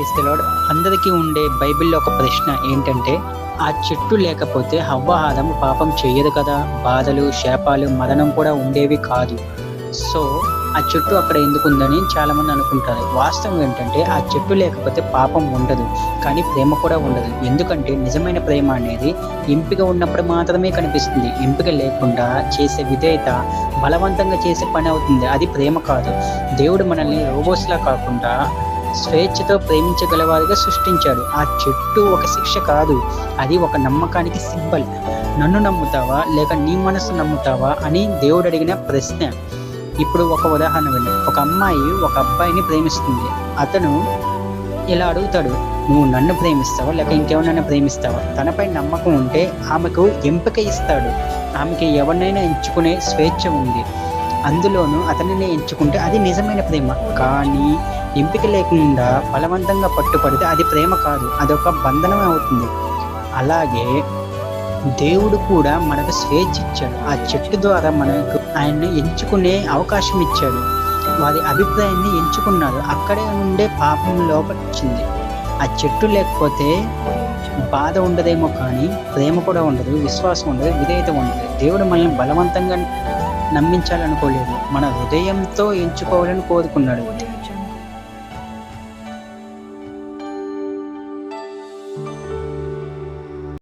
Praise the lord. అందరికీ ఉండే బైబిల్‌లో ఒక ప్రశ్న ఏంటంటే, ఆ చెట్టు లేకపోతే హవ్వ, ఆదాము పాపం చెయ్యదు కదా! బాధలు, శాపాలు, మరణం కూడా ఉండేవి కాదు. సో, ఆ చెట్టు అక్కడ ఎందుకుందని చాలామంది అనుకుంటారు. వాస్తవం ఏంటంటే, ఆ చెట్టు లేకపోతే పాపం ఉండదు. కానీ ప్రేమ కూడా ఉండదు. ఎందుకంటే నిజమైన ప్రేమ అనేది ఎంపిక ఉన్నప్పుడు మాత్రమే కనిపిస్తుంది. ఎంపిక లేకుండా చేసే విధేయత బలవంతంగా చేసే పని అవుతుంది. అది ప్రేమ కాదు. దేవుడు మనల్ని రోబోట్స్‌లా కాకుండా స్వేచ్ఛతో ప్రేమించగలవారిగా సృష్టించాడు. ఆ చెట్టు ఒక శిక్ష కాదు. అది ఒక నమ్మకానికి సింబల్. నన్ను నమ్ముతావా? లేక నీ మనసు నమ్ముతావా? అని దేవుడు అడిగిన ప్రశ్న. ఇప్పుడు ఒక ఉదాహరణ వినండి. ఒక అమ్మాయి ఒక అబ్బాయిని ప్రేమిస్తుంది. అతను ఇలా అడుగుతాడు, నువ్వు నన్ను ప్రేమిస్తావా? లేక ఇంకెవరినైనా ప్రేమిస్తావా? తనపై నమ్మకం ఉంటే ఆమెకు ఎంపిక ఇస్తాడు. ఆమెకి ఎవరినైనా ఎంచుకునే స్వేచ్ఛ ఉంది. అందులోనూ అతనిని ఎంచుకుంటే అది నిజమైన ప్రేమ. కానీ ఎంపిక లేకుండా బలవంతంగా పట్టుపడితే అది ప్రేమ కాదు. అదొక బంధనం అవుతుంది. అలాగే దేవుడు కూడా మనకు స్వేచ్ఛ ఇచ్చాడు. ఆ చెట్టు ద్వారా మనకు ఆయన్ని ఎంచుకునే అవకాశం ఇచ్చాడు. వారి అభిప్రాయాన్ని ఎంచుకున్నారు. అక్కడే ఉండే పాపం లోపొచ్చింది. ఆ చెట్టు లేకపోతే బాధ ఉండదేమో, కానీ ప్రేమ కూడా ఉండదు, విశ్వాసం ఉండదు, విధేయత ఉండదు. దేవుడు మనల్ని బలవంతంగా నమ్మించాలనుకోలేదు. మన హృదయంతో ఎంచుకోవాలని కోరుకున్నాడు.